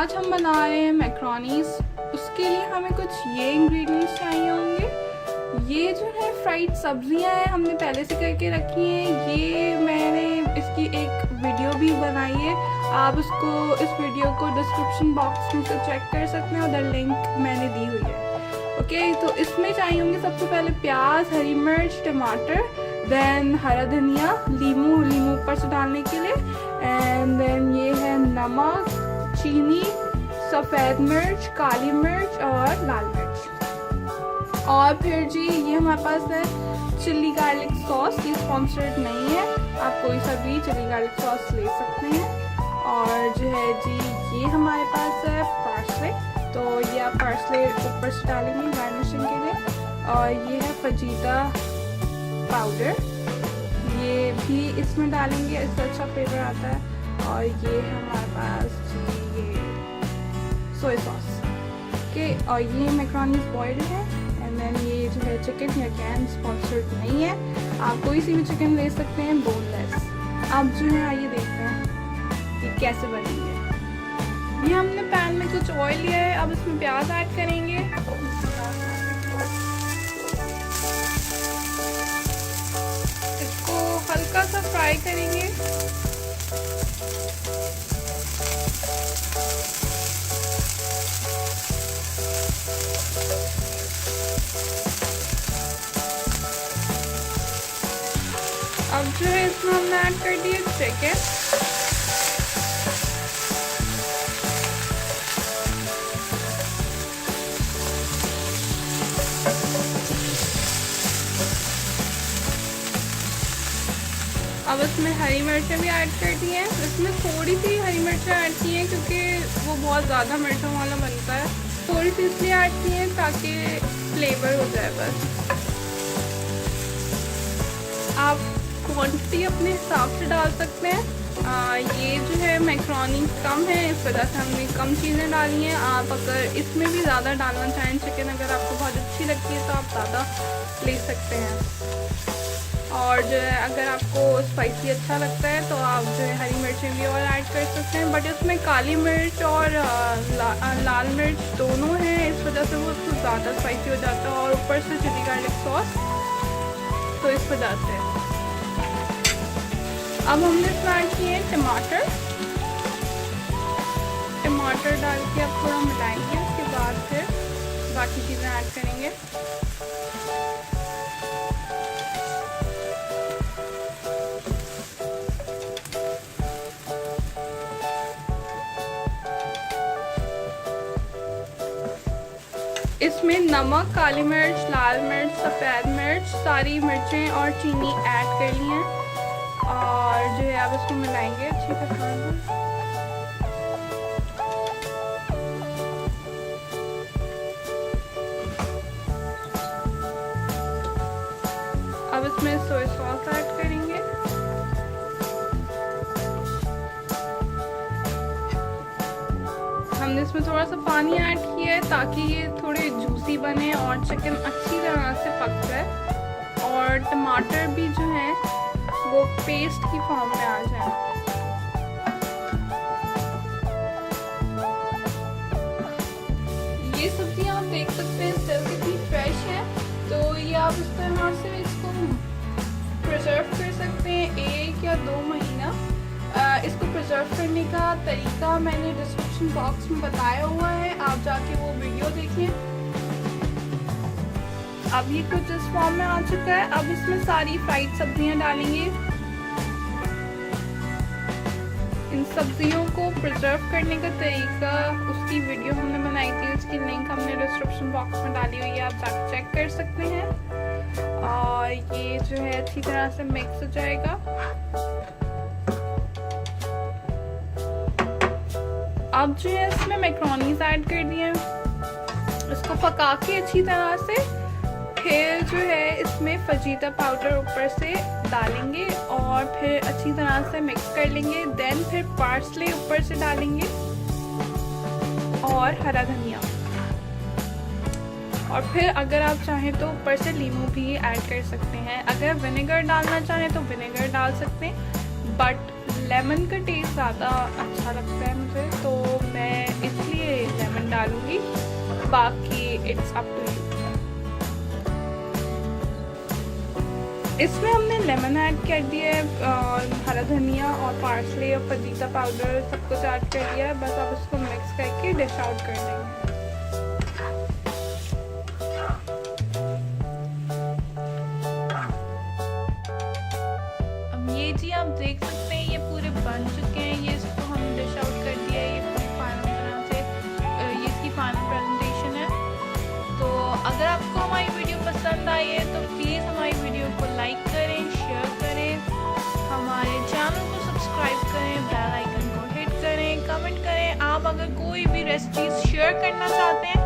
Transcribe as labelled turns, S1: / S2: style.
S1: आज हम बना रहे हैं मैक्रोनीज। उसके लिए हमें कुछ ये इंग्रेडिएंट्स चाहिए होंगे। ये जो है फ्राइड सब्जियां हैं, हमने पहले से करके रखी हैं। ये मैंने इसकी एक वीडियो भी बनाई है, आप उसको इस वीडियो को डिस्क्रिप्शन बॉक्स में से चेक कर सकते हैं, उधर लिंक मैंने दी हुई है। ओके, तो इसमें चाहिए होंगे सबसे पहले प्याज, हरी मिर्च, टमाटर, देन हरा धनिया, लीमू ऊपर से डालने के लिए, एंड देन ये है नमक, चीनी, सफ़ेद मिर्च, काली मिर्च और लाल मिर्च। और फिर जी ये हमारे पास है चिल्ली गार्लिक सॉस। ये स्पॉन्सर्ड नहीं है, आप कोई सा भी चिल्ली गार्लिक सॉस ले सकते हैं। और जो है जी ये हमारे पास है पार्सले, तो ये आप पार्सले ऊपर से डालेंगे गार्निशिंग के लिए। और ये है फजीता पाउडर, ये भी इसमें डालेंगे, इससे अच्छा फ्लेवर आता है। और ये है हमारे पास ये सोया सॉस के, और ये मैक्रोनीज बॉइल्ड है। एंड देन ये जो है चिकन, या कैन स्पॉन्सर्ड नहीं है, आप कोई सी भी चिकन ले सकते हैं बोनलेस। अब जो है आइए देखते हैं ये कैसे बनेंगे। ये हमने पैन में कुछ ऑयल लिया है, अब इसमें प्याज ऐड करेंगे। इसको हल्का सा फ्राई करेंगे। अब जो है इसमें हमने ऐड कर दिए चिकन। अब इसमें हरी मिर्चें भी ऐड कर दी हैं। इसमें थोड़ी सी हरी मिर्चें ऐड की हैं क्योंकि वो बहुत ज़्यादा मिर्चों वाला बनता है, थोड़ी सी इसलिए ऐड की हैं ताकि फ्लेवर हो जाए बस। आप क्वांटिटी अपने हिसाब से डाल सकते हैं। ये जो है मैक्रोनी कम है, इस वजह से हमने कम चीज़ें डाली हैं। आप अगर इसमें भी ज़्यादा डालना चाहें चिकन, अगर आपको बहुत अच्छी लगती है तो आप ज़्यादा ले सकते हैं। और जो है अगर आपको स्पाइसी अच्छा लगता है तो आप जो है हरी मिर्चें भी और ऐड कर सकते हैं, बट इसमें काली मिर्च और लाल मिर्च दोनों हैं, इस वजह से वो तो ज़्यादा स्पाइसी हो जाता है। और ऊपर से चिली गार्लिक सॉस, तो इस वजह से। अब हमने इसमें ऐड किए हैं टमाटर डाल के अब थोड़ा मिलाएंगे, उसके बाद फिर बाकी चीज़ें ऐड करेंगे। इसमें नमक, काली मिर्च, लाल मिर्च, सफ़ेद मिर्च, सारी मिर्चें और चीनी ऐड कर ली हैं। और जो है अब इसको मिलाएंगे अच्छी तरह से। अब इसमें सोया सॉस ऐड करेंगे। हमने इसमें थोड़ा सा पानी ऐड किया है ताकि ये थोड़े जूसी बने और चिकन अच्छी तरह से पक जाए, और टमाटर भी जो है वो पेस्ट की फॉर्म में आ जाए। ये सब्जियां आप देख सकते हैं सेल कितनी फ्रेश है, तो ये आप इस तरह से इसको प्रिजर्व कर सकते हैं 1 या 2 महीना। इसको प्रिजर्व करने का तरीका मैंने डिस्क्रिप्शन बॉक्स में बताया हुआ है, आप जाके वो वीडियो देखें। अब ये कुछ इस फॉर्म में आ चुका है। अब इसमें सारी फ्राइड सब्जियां डालेंगे। इन सब्जियों को प्रिजर्व करने का तरीका, उसकी वीडियो हमने बनाई थी, उसकी लिंक हमने डिस्क्रिप्शन बॉक्स में डाली हुई है, आप जाके चेक कर सकते हैं। और ये जो है अच्छी तरह से मिक्स हो जाएगा। अब जो है इसमें मैक्रोनीज ऐड कर दिए, इसको पका के अच्छी तरह से। फिर जो है इसमें फजीता पाउडर ऊपर से डालेंगे और फिर अच्छी तरह से मिक्स कर लेंगे। देन फिर पार्सले ऊपर से डालेंगे और हरा धनिया। और फिर अगर आप चाहें तो ऊपर से लीमू भी ऐड कर सकते हैं। अगर विनेगर डालना चाहें तो विनेगर डाल सकते हैं, बट लेमन का टेस्ट ज़्यादा अच्छा लगता है मुझे, तो मैं इसलिए लेमन डालूँगी, बाकी इट्स अप टू यू। इसमें हमने लेमन ऐड कर दिया है और हरा धनिया और पार्सले और फजीता पाउडर सब कुछ ऐड कर दिया है। बस अब उसको मिक्स करके डिश आउट कर देंगे। अब ये जी आप देख सकते हैं ये पूरे बन चुके हैं। ये इसको हम डिश आउट कर दिया है। ये पूरी फाइनल तरह से ये इसकी फाइनल प्रेजेंटेशन है। तो अगर आपको हमारी वीडियो पसंद आई है तो प्लीज़ हमारी वीडियो को लाइक करें, शेयर करें, हमारे चैनल को सब्सक्राइब करें, बेल आइकन को हिट करें, कमेंट करें। आप अगर कोई भी रेसिपीज शेयर करना चाहते हैं